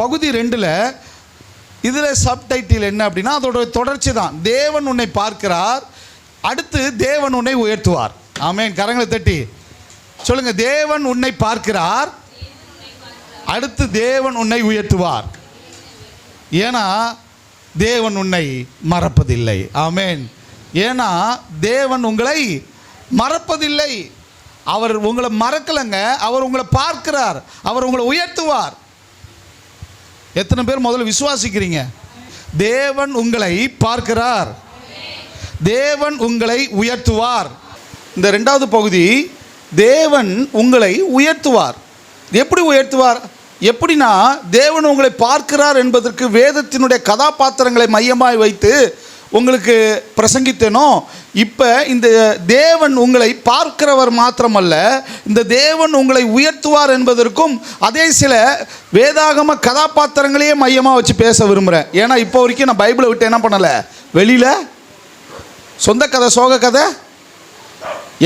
பகுதி 2ல் இதில் சப்டைட்டில் என்ன அப்படின்னா அதோட தொடர்ச்சி தான். தேவன் உன்னை பார்க்கிறார், அடுத்து தேவன் உன்னை உயர்த்துவார். ஆமென். கரங்களை தட்டி சொல்லுங்க, தேவன் உன்னை பார்க்கிறார், அடுத்து தேவன் உன்னை உயர்த்துவார். ஏன்னா தேவன் உன்னை மறப்பதில்லை. ஆமென். ஏன்னா தேவன் உங்களை மறப்பதில்லை. அவர் உங்களை மறக்கலைங்க, அவர் உங்களை பார்க்கிறார், அவர் உங்களை உயர்த்துவார். எத்தனை பேர் முதல்ல விசுவாசிக்கிறீங்க? தேவன் உங்களை பார்க்கிறார், தேவன் உங்களை உயர்த்துவார். இந்த 2வது பகுதி, தேவன் உங்களை உயர்த்துவார். எப்படி உயர்த்துவார்? எப்படின்னா, தேவன் உங்களை பார்க்கிறார் என்பதற்கு வேதத்தினுடைய கதாபாத்திரங்களை மையமாய் வைத்து உங்களுக்கு பிரசங்கித்தேனோ. இப்போ இந்த தேவன் உங்களை பார்க்கிறவர் மாத்திரமல்ல, இந்த தேவன் உங்களை உயர்த்துவார் என்பதற்கும் அதே சில வேதாகம கதாபாத்திரங்களையே மையமாக வச்சு பேச விரும்புகிறேன். ஏன்னா இப்போ வரைக்கும் நான் பைபிளை விட்டு என்ன பண்ணலை, வெளியில் சொந்த கதை சோக கதை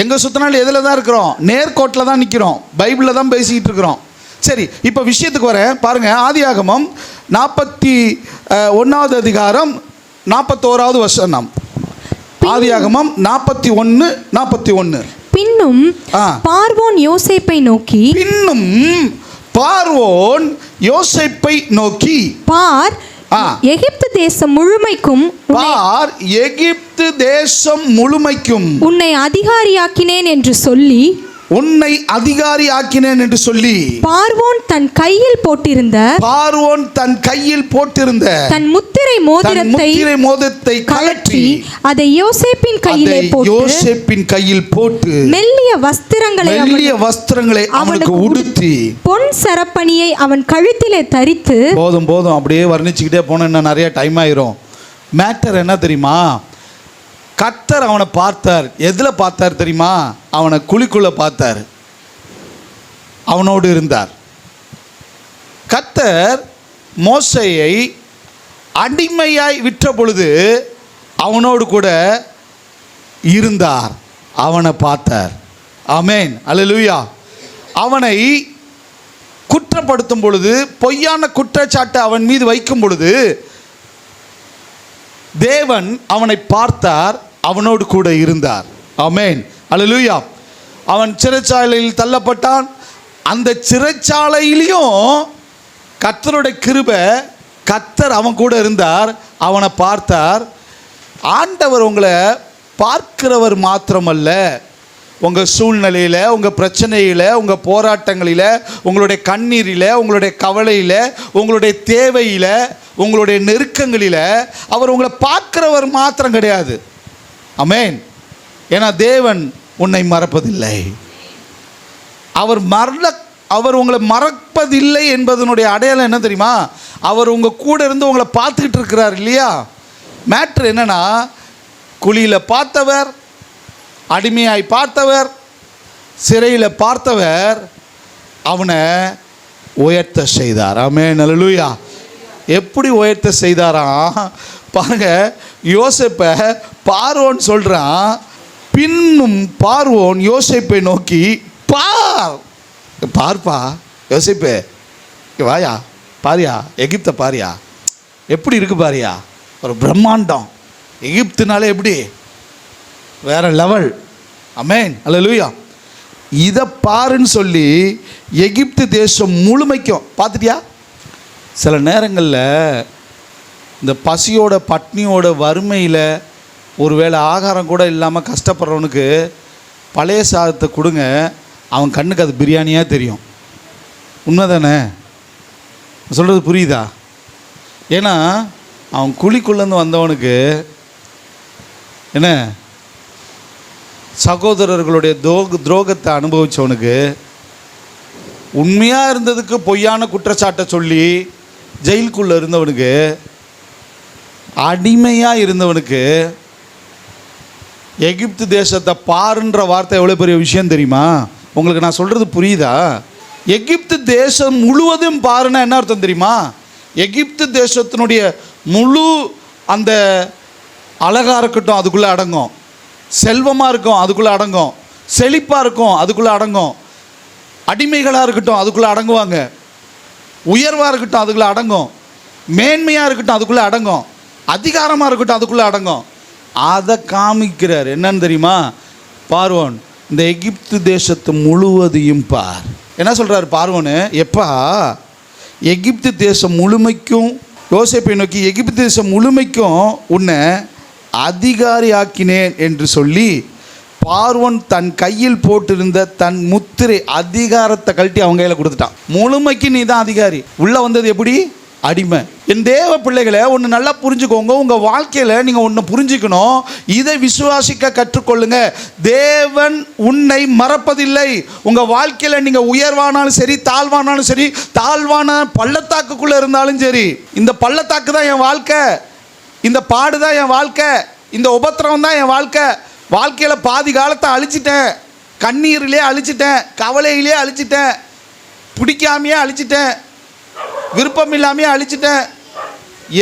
எங்கே சுற்றினாலும் எதில் தான் இருக்கிறோம், நேர்கோட்டில் தான் நிற்கிறோம், பைபிளில் தான் பேசிக்கிட்டு இருக்கிறோம். சரி, இப்போ விஷயத்துக்கு வரேன் பாருங்கள். ஆதியாகமம் 41வது அதிகாரம் 41வது வசனம். ஆதியாகமம் 41:41. பின்னும் பார்வோன் யோசேப்பை நோக்கி, பார், எகிப்து தேசம் முழுமைக்கும் உன்னை அதிகாரியாக்கினேன் என்று சொல்லி பார்வோன் தன் கையில் போட்டிருந்த தன் முத்திரை மோதிரத்தை கழற்றி அதை யோசேப்பின் கையில் போட்டு மெல்லிய வஸ்திரங்களை அவனுக்கு உடுத்தி பொன் சரப்பணியை அவன் கழுத்திலே தரித்து. போதும் அப்படியே வர்ணிச்சுக்கிட்டே போன இன்னும் நிறைய டைம் ஆயிரும். மேட்டர் என்ன தெரியுமா? கர்த்தர் அவனை பார்த்தார். எதில் பார்த்தார் தெரியுமா? அவனை குழிக்குள்ள பார்த்தார், அவனோடு இருந்தார். கர்த்தர் மோசேயை அடிமையாய் விற்ற பொழுது அவனோடு கூட இருந்தார், அவனை பார்த்தார். ஆமென், அல்லேலூயா. அவனை குற்றப்படுத்தும் பொழுது, பொய்யான குற்றச்சாட்டை அவன் மீது வைக்கும் பொழுது தேவன் அவனை பார்த்தார், அவனோடு கூட இருந்தார். ஆமென், அல்லேலூயா. அவன் சிறைச்சாலையில் தள்ளப்பட்டான். அந்த சிறைச்சாலையிலையும் கர்த்தருடைய கிருபை, கர்த்தர் அவன் கூட இருந்தார், அவனை பார்த்தார். ஆண்டவர் உங்களை பார்க்கிறவர் மாத்திரமல்ல, உங்கள் சூழ்நிலையில், உங்கள் பிரச்சனையில், உங்கள் போராட்டங்களில், உங்களுடைய கண்ணீரில், உங்களுடைய கவலையில், உங்களுடைய தேவையில், உங்களுடைய நெருக்கங்களில் அவர் உங்களை பார்க்கிறவர் மாத்திரம் கிடையாது. ஆமென். ஏன்னா தேவன் உன்னை மறப்பதில்லை. அவர் உங்களை மறப்பதில்லை என்பதனுடைய அடையாளம் என்ன தெரியுமா? அவர் உங்கள் கூட இருந்து உங்களை பார்த்துக்கிட்டு இருக்கிறார் இல்லையா? மேட்ரு என்னன்னா, குழியில் பார்த்தவர், அடிமையாய் பார்த்தவர், சிறையில் பார்த்தவர் அவனை உயர்த்த செய்தார். ஆமென், அல்லேலூயா. எப்படி உயர்த்த செய்தாராம் பாருங்க. யோசேப்பை பார்வோன் சொல்கிறான். பின்னும் பார்வோன் யோசேப்பை நோக்கி, பார்ப்பா யோசேப்பே, வாயா பாரியா, எகிப்தை பாரியா, எப்படி இருக்கு பாரியா, ஒரு பிரம்மாண்டம். எகிப்துனாலே எப்படி வேற லெவல். ஆமென், அல்லேலூயா. இதை பாருன்னு சொல்லி எகிப்து தேசம் முழுமைக்கும் பார்த்துட்டியா? சில நேரங்களில் இந்த பசியோட, பட்னியோட, வறுமையில், ஒருவேளை ஆகாரம் கூட இல்லாமல் கஷ்டப்படுறவனுக்கு பழைய சாதத்தை கொடுங்க, அவன் கண்ணுக்கு அது பிரியாணியாக தெரியும். உண்மை தானே? சொல்கிறது புரியுதா? ஏன்னா அவன் குழிக்குள்ளேருந்து வந்தவனுக்கு என்ன, சகோதரர்களுடைய துரோகத்தை அனுபவித்தவனுக்கு, உண்மையாக இருந்ததுக்கு பொய்யான குற்றச்சாட்டை சொல்லி ஜெயிலுக்குள்ளே இருந்தவனுக்கு, அடிமையாக இருந்தவனுக்கு எகிப்து தேசத்தை பாருன்ற வார்த்தை எவ்வளோ பெரிய விஷயம் தெரியுமா? உங்களுக்கு நான் சொல்கிறது புரியுதா? எகிப்து தேசம் முழுவதும் பாருன்னா என்ன அர்த்தம் தெரியுமா? எகிப்து தேசத்தினுடைய முழு அந்த அழகாக இருக்கட்டும், அதுக்குள்ளே அடங்கும். செல்வமாக இருக்கும், அதுக்குள்ளே அடங்கும். செழிப்பாக இருக்கும், அதுக்குள்ளே அடங்கும். அடிமைகளாக இருக்கட்டும், அதுக்குள்ளே அடங்குவாங்க. உயர்வாக இருக்கட்டும் அதுக்குள்ளே அடங்கும், மேன்மையாக இருக்கட்டும் அதுக்குள்ளே அடங்கும், அதிகாரமாக இருக்கட்டும் அதுக்குள்ளே அடங்கும். அதை காமிக்கிறார். என்னன்னு தெரியுமா? பார்வோன் இந்த எகிப்து தேசத்து முழுவதையும் பார். என்ன சொல்கிறார் பார்வோனு? எப்பா எகிப்து தேசம் முழுமைக்கும், யோசேப்பை நோக்கி எகிப்து தேசம் முழுமைக்கும் உன்னை அதிகாரி ஆக்கினேன் என்று சொல்லி பார்வோன் தன் கையில் போட்டிருந்த தன் முத்திரை அதிகாரத்தை கழட்டி அவங்க கையில் கொடுத்துட்டான். முழுமைக்கு நீ தான் அதிகாரி. உள்ள வந்தது எப்படி? அடிமை. என் தேவ பிள்ளைகளை ஒன்று நல்லா புரிஞ்சுக்கோங்க. உங்கள் வாழ்க்கையில் நீங்கள் ஒன்று புரிஞ்சுக்கணும். இதை விசுவாசிக்க கற்றுக்கொள்ளுங்க. தேவன் உன்னை மறப்பதில்லை. உங்கள் வாழ்க்கையில் நீங்கள் உயர்வானாலும் சரி, தாழ்வானாலும் சரி, தாழ்வான பள்ளத்தாக்குக்குள்ளே இருந்தாலும் சரி, இந்த பள்ளத்தாக்கு தான் என் வாழ்க்கை, இந்த பாடு தான் என் வாழ்க்கை, இந்த உபத்திரவம் தான் என் வாழ்க்கை, வாழ்க்கையில் பாதி காலத்தை அழிச்சிட்டேன், கண்ணீரிலே அழிச்சிட்டேன், கவலையிலே அழிச்சிட்டேன், பிடிக்காமையே அழிச்சிட்டேன், விருப்பம் இல்லாமையே அழிச்சிட்டேன்,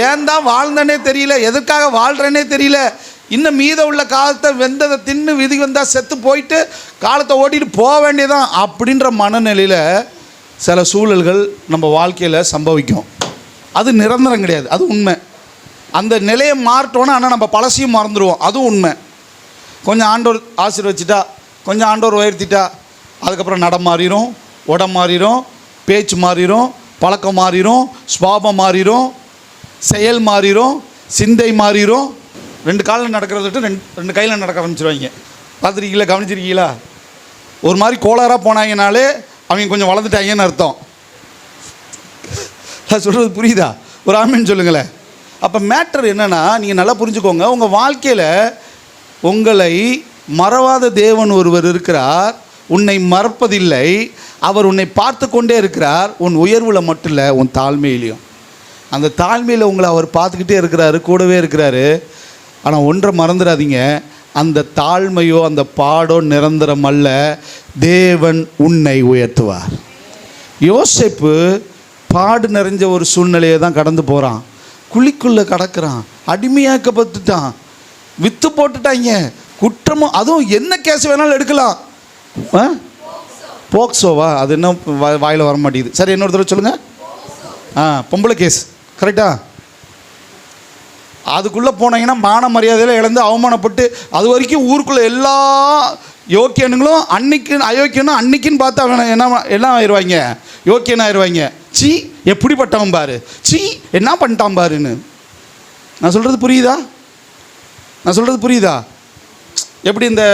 ஏன் தான் வாழ்ந்தனே தெரியல, எதற்காக வாழ்கிறேனே தெரியல, இன்னும் மீத உள்ள காலத்தை வெந்ததை தின்னு விதி வந்தால் செத்து போயிட்டு காலத்தை ஓட்டிட்டு போக வேண்டியதான் அப்படின்ற மனநிலையில் சில சூழல்கள் நம்ம வாழ்க்கையில் சம்பவிக்கும். அது நிரந்தரம் கிடையாது, அது உண்மை. அந்த நிலையை மாறட்டோன்னா ஆனால் நம்ம பழசையும் மறந்துடுவோம், அதுவும் உண்மை. கொஞ்சம் ஆண்டவர் ஆசீர்வச்சிட்டா, கொஞ்சம் ஆண்டவர் உயர்த்திட்டா, அதுக்கப்புறம் நடம் மாறிடும், உடம் மாறிடும், பேச்சு மாறிடும், பழக்கம் மாறிடும், சுபாவம் மாறிடும், செயல் மாறிடும், சிந்தை மாறிடும். 2 காலில் நடக்கிறத விட்டு ரெண்டு கையில் நடக்க ஆரம்பிச்சிருவாங்க. பார்த்துருக்கீங்களா? கவனிச்சிருக்கீங்களா? ஒரு மாதிரி கோளாறாக போனாங்கனாலே அவங்க கொஞ்சம் வளர்ந்துட்டாங்கன்னு அர்த்தம். நான் சொல்கிறது புரியுதா? ஒரு ஆமீன் சொல்லுங்களேன். அப்போ மேட்டர் என்னென்னா, நீங்கள் நல்லா புரிஞ்சுக்கோங்க. உங்கள் வாழ்க்கையில் உங்களை மறவாத தேவன் ஒருவர் இருக்கிறார். உன்னை மறப்பதில்லை. அவர் உன்னை பார்த்து கொண்டே இருக்கிறார். உன் உயர்வில் மட்டும் இல்லை, உன் தாழ்மையிலையும். அந்த தாழ்மையில் உங்களை அவர் பார்த்துக்கிட்டே இருக்கிறாரு, கூடவே இருக்கிறாரு. ஆனால் ஒன்றை மறந்துடாதீங்க, அந்த தாழ்மையோ அந்த பாடோ நிரந்தரம் அல்ல. தேவன் உன்னை உயர்த்துவார். யோசேப்பு பாடு நிறைஞ்ச ஒரு சூழ்நிலையை தான் கடந்து போகிறான். குழிக்குள்ளே கடக்கிறான், அடிமையாக்கப்பட்டுட்டான், விற்று போட்டுட்டாங்க. குற்றமும் அதுவும் என்ன கேஸ் வேணாலும் எடுக்கலாம். போக்சோவா? அது என்ன வாயில் வர மாட்டேங்குது. சரி, இன்னொரு தடவை சொல்லுங்கள். பொம்பளை கேஸ் கரெக்டா? அதுக்குள்ளே போனீங்கன்னா மான மரியாதையில் இழந்து அவமானப்பட்டு, அது வரைக்கும் ஊருக்குள்ளே எல்லா யோக்கியனுங்களும் அன்னைக்கு அயோக்கியனும் அன்னைக்குன்னு பார்த்து அவனை என்ன ஆயிடுவாங்க? யோக்கியன் ஆயிடுவாங்க. சீ எப்படிப்பட்டவன் பாரு, சீ என்ன பண்ணிட்டான் பாருன்னு. நான் சொல்கிறது புரியுதா? நான் சொல்கிறது புரியுதா? எப்படி இந்த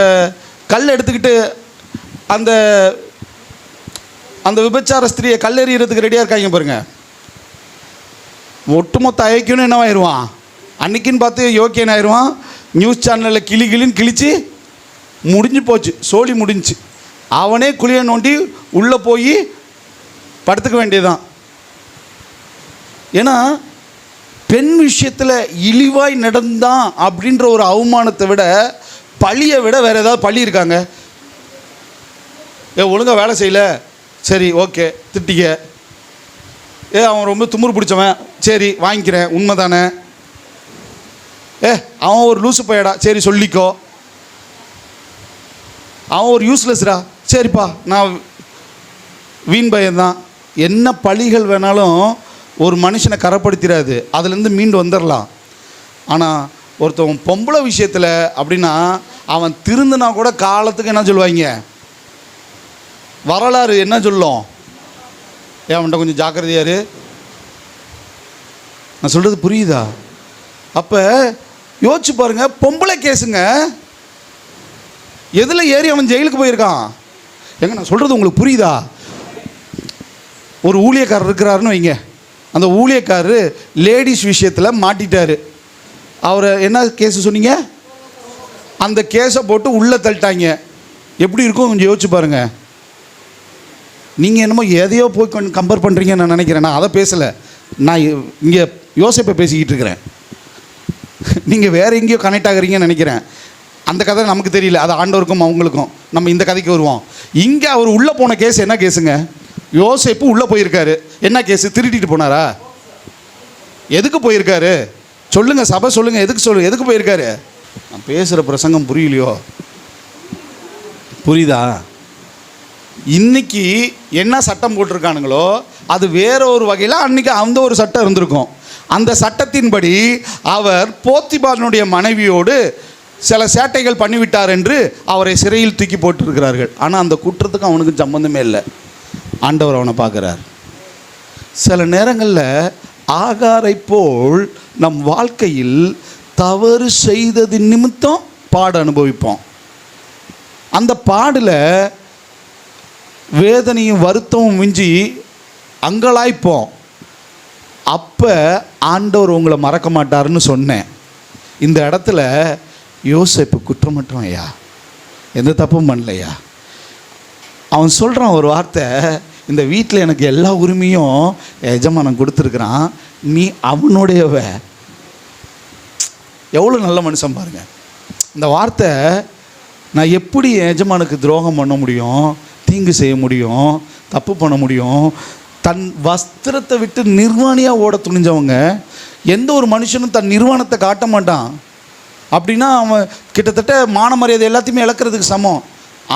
கல் எடுத்துக்கிட்டு அந்த அந்த விபச்சார ஸ்திரியை கல்லெறியறதுக்கு ரெடியாக இருக்காங்க பாருங்க. ஒட்டுமொத்த அயோக்கியனும் என்னவாயிடுவான்? அன்னைக்குன்னு பார்த்து யோக்கியன் ஆயிடுவான். நியூஸ் சேனலில் கிளின்னு கிழிச்சு முடிஞ்சு போச்சு, சோழி முடிஞ்சு. அவனே குழியை நோண்டி உள்ளே போய் படுத்துக்க வேண்டியதுதான். ஏன்னா பெண் விஷயத்தில் இழிவாய் நடந்தான் அப்படின்ற ஒரு அவமானத்தை விட, பழியை விட வேறு ஏதாவது பழி இருக்காங்க? ஒழுங்காக வேலை செய்யலை, சரி ஓகே திட்டிக்க. அவன் ரொம்ப துமுறு பிடிச்சவன், சரி வாங்கிக்கிறேன், உண்மை தானே. அவன் ஒரு லூசு பையடா, சரி சொல்லிக்கோ. அவன் ஒரு யூஸ்லெஸ்ரா, சரிப்பா நான் வீண் பையன்தான். என்ன பழிகள் வேணாலும் ஒரு மனுஷனை கரைப்படுத்திடாது, அதுலேருந்து மீண்டு வந்துடலாம். ஆனால் ஒருத்தவன் பொம்பளை விஷயத்தில் அப்படின்னா அவன் திருந்தினா கூட காலத்துக்கு என்ன சொல்லுவாங்க? வரலாறு என்ன சொல்லும்? அவன்கிட்ட கொஞ்சம் ஜாக்கிரதையாரு. நான் சொல்கிறது புரியுதா? அப்போ யோசிச்சு பாருங்க, பொம்பளை கேஸுங்க, எதில் ஏறி அவன் ஜெயிலுக்கு போயிருக்கான். எங்க நான் சொல்கிறது உங்களுக்கு புரியுதா? ஒரு ஊழியக்காரர் இருக்கிறாருன்னு வைங்க. அந்த ஊழியக்காரரு லேடிஸ் விஷயத்தில் மாட்டிட்டாரு. அவரை என்ன கேஸு சொன்னீங்க? அந்த கேஸை போட்டு உள்ளே தள்ளிட்டாங்க. எப்படி இருக்கும் கொஞ்சம் யோசிச்சு பாருங்கள். நீங்கள் என்னமோ எதையோ போய் கம்பேர் பண்ணுறீங்கன்னு நான் நினைக்கிறேன். நான் அதை பேசலை, நான் இங்கே யோசிப்பை பேசிக்கிட்டு இருக்கிறேன். நீங்கள் வேறு எங்கேயோ கனெக்ட் ஆகுறீங்கன்னு நினைக்கிறேன். அந்த கதை நமக்கு தெரியல, அது ஆண்டவருக்கும் அவங்களுக்கும். நம்ம இந்த கதைக்கு வருவோம். இங்கே அவர் உள்ளே போன கேஸ் என்ன கேஸுங்க? யோசேப்பு உள்ளே போயிருக்காரு. என்ன கேஸு? திருடிட்டு போனாரா? எதுக்கு போயிருக்காரு சொல்லுங்கள், சபை சொல்லுங்கள், எதுக்கு போயிருக்காரு? நான் பேசுகிற பிரசங்கம் புரியலையோ? புரியுதா? இன்னைக்கு என்ன சட்டம் போட்டிருக்கானுங்களோ அது வேற ஒரு வகையில் அன்னைக்கு அந்த ஒரு சட்டம் இருந்திருக்கும். அந்த சட்டத்தின்படி அவர் போத்திபாரனுடைய மனைவியோடு சில சேட்டைகள் பண்ணிவிட்டார் என்று அவரை சிறையில் தூக்கி போட்டிருக்கிறார்கள். ஆனால் அந்த குற்றத்துக்கு அவனுக்கு சம்பந்தமே இல்லை. ஆண்டவர் அவனை பார்க்குறார். சில நேரங்களில் ஆகாரை போல் நம் வாழ்க்கையில் தவறு செய்தது நிமித்தம் பாடு அனுபவிப்போம். அந்த பாடில் வேதனையும் வருத்தமும் மிஞ்சி அங்கலாய்ப்போம். அப்போ ஆண்டவர் உங்களை மறக்க மாட்டாருன்னு சொன்னேன். இந்த இடத்துல யோசேப்பு குற்றமற்றம் ஐயா, எந்த தப்பும் பண்ணலையா. அவன் சொல்கிறான் ஒரு வார்த்தை, இந்த வீட்டில் எனக்கு எல்லா உரிமையும் எஜமானன் கொடுத்துருக்குறான், நீ அவனுடையவ. எவ்வளோ நல்ல மனுஷன் பாருங்க. இந்த வார்த்தை, நான் எப்படி எஜமானுக்கு துரோகம் பண்ண முடியும், தீங்கு செய்ய முடியும், தப்பு பண்ண முடியும். தன் வஸ்திரத்தை விட்டு நிர்வாணியாக ஓட துணிஞ்சவங்க. எந்த ஒரு மனுஷனும் தன் நிர்வாணத்தை காட்ட மாட்டான். அப்படின்னா அவன் கிட்டத்தட்ட மான மரியாதை எல்லாத்தையுமே இழக்கிறதுக்கு சமம்.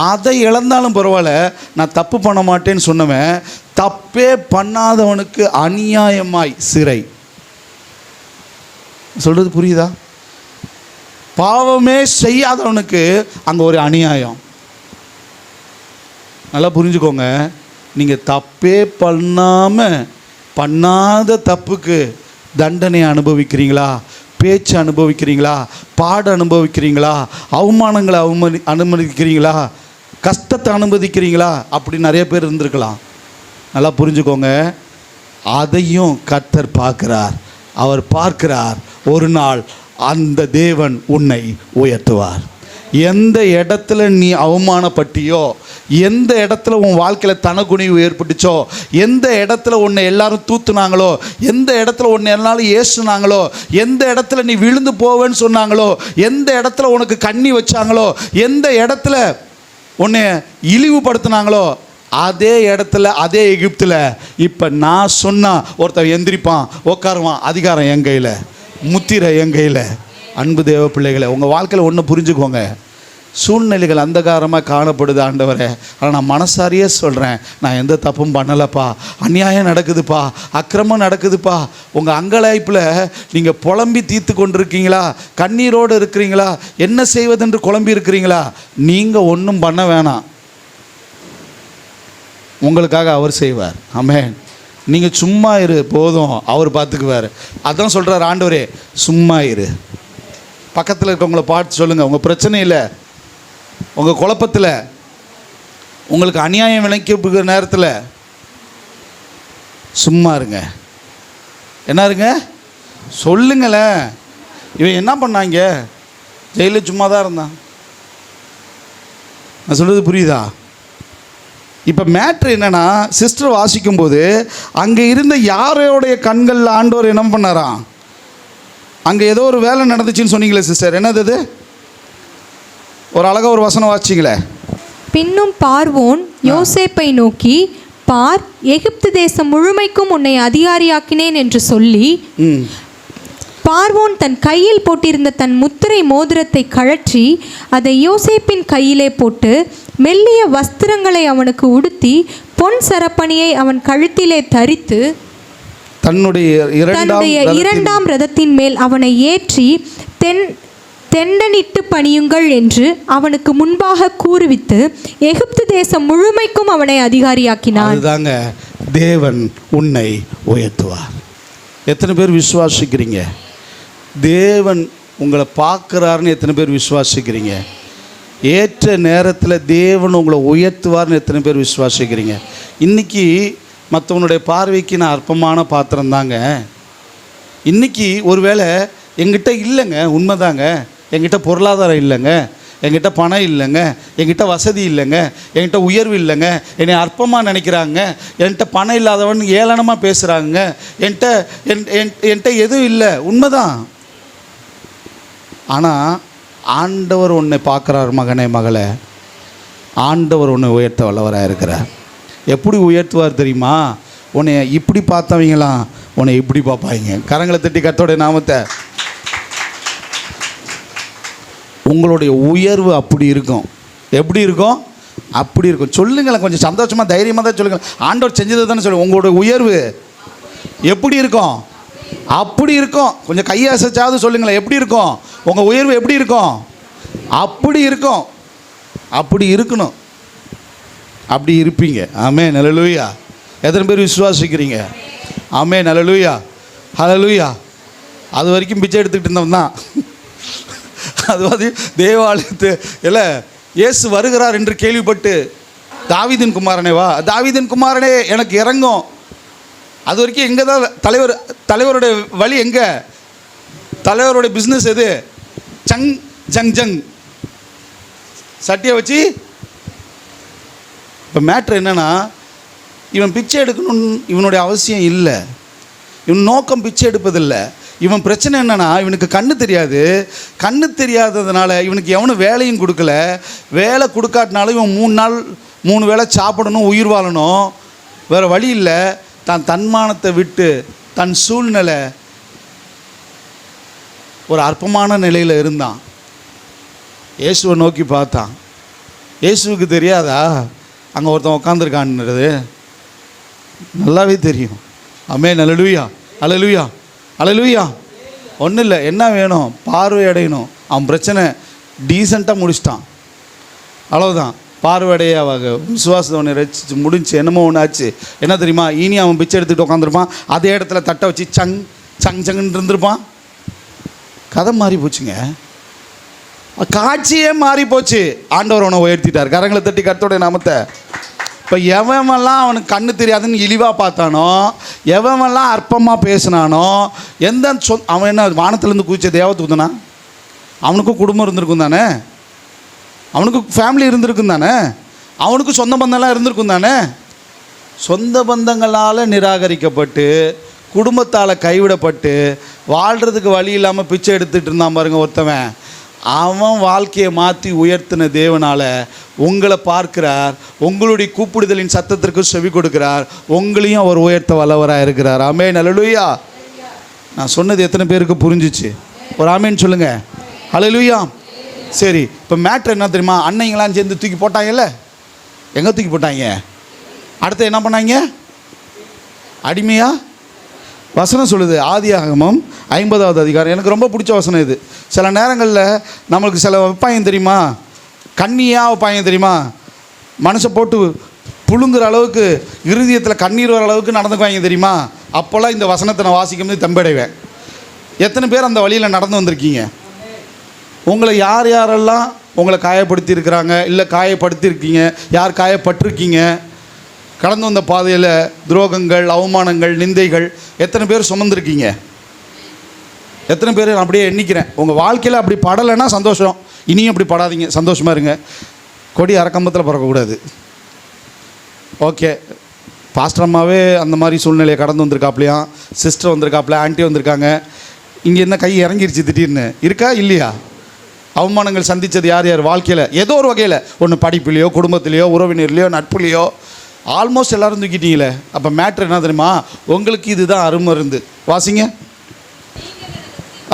அதை இழந்தாலும் பரவாயில்ல, நான் தப்பு பண்ண மாட்டேன்னு சொன்னவன் தப்பே பண்ணாதவனுக்கு அநியாயமாய் சிறை. சொல்கிறது புரியுதா? பாவமே செய்யாதவனுக்கு அங்கே ஒரு அநியாயம். நல்லா புரிஞ்சுக்கோங்க. நீங்கள் தப்பே பண்ணாத தப்புக்கு தண்டனை அனுபவிக்கிறீங்களா, பேச்சு அனுபவிக்கிறீங்களா, பாடு அனுபவிக்கிறீங்களா, அவமானங்களை அனுமதிக்கிறீங்களா, கஷ்டத்தை அனுமதிக்கிறீங்களா? அப்படி நிறைய பேர் இருந்திருக்கலாம். நல்லா புரிஞ்சுக்கோங்க. அதையும் கர்த்தர் பார்க்கிறார். அவர் பார்க்கிறார். ஒரு நாள் அந்த தேவன் உன்னை உயர்த்துவார். எந்த இடத்துல நீ அவமானப்பட்டியோ, எந்த இடத்துல உன் வாழ்க்கையில் தனக்குனிவு ஏற்பட்டுச்சோ, எந்த இடத்துல உன்னை எல்லாரும் தூத்துனாங்களோ, எந்த இடத்துல உன்னை எல்லாரும் ஏசுனாங்களோ, எந்த இடத்துல நீ விழுந்து போவேன்னு சொன்னாங்களோ, எந்த இடத்துல உனக்கு கண்ணி வச்சாங்களோ, எந்த இடத்துல உன்னை இழிவுபடுத்தினாங்களோ, அதே இடத்துல அதே எகிப்தில் இப்போ நான் சொன்னால் ஒருத்தன் எந்திரிப்பான், உட்காருவான். அதிகாரம் என் கையில், முத்திரை என் கையில். அன்பு தேவ பிள்ளைகளை, உங்கள் வாழ்க்கையில் ஒன்று புரிஞ்சுக்கோங்க. சூழ்நிலைகள் அந்தகாரமாக காணப்படுது ஆண்டவரே, ஆனால் நான் மனசாரியே சொல்கிறேன், நான் எந்த தப்பும் பண்ணலைப்பா, அநியாயம் நடக்குதுப்பா, அக்கிரமம் நடக்குதுப்பா. உங்கள் அங்கலாய்ப்பில் நீங்கள் புலம்பி தீர்த்து கொண்டிருக்கீங்களா, கண்ணீரோடு இருக்கிறீங்களா, என்ன செய்வதென்று குழம்பி இருக்கிறீங்களா? நீங்கள் ஒன்றும் பண்ண வேணாம், உங்களுக்காக அவர் செய்வார். ஆமென். நீங்கள் சும்மா இரு போதும், அவர் பார்த்துக்குவார். அதான் சொல்கிறார் ஆண்டவரே, சும்மா இரு. பக்கத்தில் இருக்கவங்கள பார்த்து சொல்லுங்கள், உங்கள் பிரச்சனையில், உங்கள் குழப்பத்தில், உங்களுக்கு அநியாயம் விளைக்கிற நேரத்தில் சும்மா இருங்க. என்ன இருங்க சொல்லுங்களேன். இவன் என்ன பண்ணாங்க? ஜெயிலில் சும்மா தான் இருந்தான். நான் சொல்கிறது புரியுதா? இப்போ மேட்ரு என்னென்னா, சிஸ்டர் வாசிக்கும்போது அங்கே இருந்த யாரோடைய கண்களில் ஆண்டவர் என்ன பண்ணாராம்? அங்கே ஏதோ ஒரு வேலை நடந்துச்சுன்னு சொன்னீங்களே சிஸ்டர், என்னது அது? ஒரு அழகாக ஒரு வசனம் வாசிங்களே. பின்னும் பார்வோன் யோசேப்பை நோக்கி, பார், எகிப்து தேசம் முழுமைக்கும் உன்னை அதிகாரியாக்கினேன் என்று சொல்லி, பார்வோன் தன் கையில் போட்டிருந்த தன் முத்திரை மோதிரத்தை கழற்றி அதை யோசேப்பின் கையிலே போட்டு மெல்லிய வஸ்திரங்களை அவனுக்கு உடுத்தி பொன் சரப்பணியை அவன் கழுத்திலே தரித்து தன்னுடைய இரண்டாம் ரதத்தின் மேல் அவனை ஏற்றி தெண்டனிட்டு பணியுங்கள் என்று அவனுக்கு முன்பாக கூறுவித்து எகிப்து தேசம் முழுமைக்கும் அவனை அதிகாரியாக்கினார். அதுதாங்க தேவன் உன்னை உயர்த்துவார். எத்தனை பேர் விசுவாசிக்கிறீங்க? தேவன் உங்களை பார்க்குறாருன்னு எத்தனை பேர் விசுவாசிக்கிறீங்க? ஏற்ற நேரத்தில் தேவன் உங்களை உயர்த்துவார்னு எத்தனை பேர் விசுவாசிக்கிறீங்க? இன்றைக்கி மற்றவனுடைய பார்வைக்கு நான் அற்பமான பாத்திரம் தாங்க. இன்றைக்கி ஒருவேளை எங்கிட்ட இல்லைங்க, உண்மைதாங்க, எங்கிட்ட பொருளாதாரம் இல்லைங்க, என்கிட்ட பணம் இல்லைங்க, என்கிட்ட வசதி இல்லைங்க, என்கிட்ட உயர்வு இல்லைங்க, என்னை அற்பமாக நினைக்கிறாங்க, என்கிட்ட பணம் இல்லாதவன் ஏளனமாக பேசுகிறாங்க, என்கிட்ட எதுவும் இல்லை, உண்மைதான். ஆனால் ஆண்டவர் உன்னை பார்க்குறார் மகனே மகளே. ஆண்டவர் உன்னை உயர்த்த வல்லவராக இருக்கிறார். எப்படி உயர்த்துவார் தெரியுமா? உன்னை இப்படி பார்த்தவங்களாம் உன்னை இப்படி பார்ப்பாங்க. கரங்களை தட்டி கர்த்தருடைய நாமத்தை. உங்களுடைய உயர்வு அப்படி இருக்கும். எப்படி இருக்கும்? அப்படி இருக்கும். சொல்லுங்களேன், கொஞ்சம் சந்தோஷமாக தைரியமாக தான் சொல்லுங்கள். ஆண்டவர் செஞ்சது தானே சொல்லுங்கள். உங்களோட உயர்வு எப்படி இருக்கும்? அப்படி இருக்கும். கொஞ்சம் கையை அசைச்சாவது சொல்லுங்களேன், எப்படி இருக்கும் உங்கள் உயர்வு? எப்படி இருக்கும்? அப்படி இருக்கும். அப்படி இருக்கணும். அப்படி இருப்பீங்க. ஆமென், ஹல்லேலூயா. எத்தனை பேர் விசுவாசிக்கிறீங்க? ஆமென், ஹல்லேலூயா, ஹல்லேலூயா. அது வரைக்கும் பிச்சை எடுத்துக்கிட்டு இருந்தவன் தான். அது வந்து தேவாலயத்து இல்லை, இயேசு வருகிறார் என்று கேள்விப்பட்டு, தாவீதின் குமாரனே வா, தாவீதின் குமாரனே எனக்கு இறங்கும். அது வரைக்கும் எங்கே தான் தலைவருடைய வழி எங்கே? தலைவருடைய பிஸ்னஸ் எது? சங் ஜங் ஜங் சட்டியை வச்சு. இப்போ மேட்ரு என்னென்னா, இவன் பிச்சை எடுக்கணும்னு இவனுடைய அவசியம் இல்லை. இவன் நோக்கம் பிச்சை எடுப்பதில்லை. இவன் பிரச்சனை என்னென்னா, இவனுக்கு கண்ணு தெரியாது. கண்ணு தெரியாததுனால இவனுக்கு எவனும் வேலையும் கொடுக்கல. வேலை கொடுக்காட்டினாலும் இவன் 3 நாள் 3 வேளை சாப்பிடணும், உயிர் வாழணும். வேறு வழி இல்லை. தான் தன்மானத்தை விட்டு, தன் சூழ்நிலை ஒரு அற்பமான நிலையில் இருந்தான். இயேசுவை நோக்கி பார்த்தான். இயேசுவுக்கு தெரியாதா அங்கே ஒருத்தன் உட்காந்துருக்கான்றது? நல்லாவே தெரியும். ஆமென், ஹல்லேலூயா, ஹல்லேலூயா, ஹல்லேலூயா. ஒன்றும் இல்லை, என்ன வேணும்? பார்வை அடையணும். அவன் பிரச்சனை டீசெண்டாக முடிச்சிட்டான், அவ்வளோதான். பார்வையடையாவாக விசுவாசத்தை ஒன்று ரசிச்சு முடிஞ்சு என்னமோ ஒன்று ஆச்சு. என்ன தெரியுமா? இனி அவன் பிச்சை எடுத்துகிட்டு உட்காந்துருப்பான். அதே இடத்துல தட்டை வச்சு சங் சங் சங்குன்னு இருந்திருப்பான். கதை மாறி போச்சுங்க. காட்சியே மாறி போச்சு. ஆண்டவர் அவனை உயர்த்திட்டார். கரங்களை தட்டி கர்த்தருடைய நாமத்தை. இப்போ எவமெல்லாம் அவனுக்கு கண்ணு தெரியாதுன்னு இழிவாக பார்த்தானோ, எவமெல்லாம் அற்பமாக பேசினானோ, அவன் என்ன வானத்துலேருந்து குதிச்ச தேவதூதனா? அவனுக்கும் குடும்பம் இருந்திருக்கும் தானே, அவனுக்கு ஃபேமிலி இருந்திருக்கும் தானே, அவனுக்கு சொந்த பந்தம்லாம் இருந்திருக்கும் தானே. சொந்த பந்தங்களால் நிராகரிக்கப்பட்டு, குடும்பத்தால் கைவிடப்பட்டு, வாழ்கிறதுக்கு வழி இல்லாமல் பிச்சை எடுத்துகிட்டு இருந்தான் பாருங்க ஒருத்தவன். அவன் வாழ்க்கையை மாற்றி உயர்த்தின தேவனால் உங்களை பார்க்கிறார். உங்களுடைய கூப்பிடுதலின் சத்தத்திற்கு செவி கொடுக்கிறார். உங்களையும் அவர் உயர்த்த வல்லவராக இருக்கிறார். ஆமென், ஹல்லேலூயா. நான் சொன்னது எத்தனை பேருக்கு புரிஞ்சிச்சு? ஒரு ஆமென் சொல்லுங்கள். ஹல்லேலூயா. சரி, இப்போ மேட்ரு என்ன தெரியுமா? அன்னைங்களாம் சேர்ந்து தூக்கி போட்டாங்கல்ல. எங்கே தூக்கி போட்டாங்க? அடுத்து என்ன பண்ணாங்க? அடிமையா? வசனம் சொல்லுது, ஆதியாகமம் 50வது அதிகாரம். எனக்கு ரொம்ப பிடிச்ச வசனம் இது. சில நேரங்களில் நம்மளுக்கு சில வைப்பாங்க தெரியுமா, கண்ணியாக வைப்பாங்க தெரியுமா, மனசை போட்டு புழுங்குற அளவுக்கு, இருதயத்தில் கண்ணீர் வர அளவுக்கு நடந்துக்குவாங்க தெரியுமா. அப்போல்லாம் இந்த வசனத்தை நான் வாசிக்கும்போது தம்படைவேன். எத்தனை பேர் அந்த வழியில் நடந்து வந்திருக்கீங்க? உங்களை யார் யாரெல்லாம் உங்களை காயப்படுத்தி இருக்கிறாங்க, இல்லை காயப்படுத்தியிருக்கீங்க, யார் காயப்பட்டிருக்கீங்க? கடந்து வந்த பாதையில் துரோகங்கள், அவமானங்கள், நிந்தைகள் எத்தனை பேர் சுமந்துருக்கீங்க? எத்தனை பேர்? நான் அப்படியே எண்ணிக்கிறேன். உங்கள் வாழ்க்கையில் அப்படி படலைன்னா சந்தோஷம். இனியும் அப்படி படாதீங்க, சந்தோஷமாக இருங்க. கொடி அரக்கம்பத்தில் பறக்கக்கூடாது. ஓகே, பாஸ்டர் அம்மாவே அந்த மாதிரி சூழ்நிலையை கடந்து வந்திருக்காப்லையாம். சிஸ்டர் வந்திருக்காப்ல, ஆண்டி வந்திருக்காங்க. இங்கே என்ன கை இறங்கிருச்சு திடீர்னு? இருக்கா இல்லையா? அவமானங்கள் சந்தித்தது யார் யார் வாழ்க்கையில்? ஏதோ ஒரு வகையில், ஒன்று படிப்புலையோ, குடும்பத்திலையோ, உறவினர்லையோ, நட்புலையோ, ஆல்மோஸ்ட் எல்லோரும் தூக்கிட்டீங்களே. அப்போ மேட்ரு என்ன தெரியுமா? உங்களுக்கு இதுதான் அருமருந்து. வாசிங்க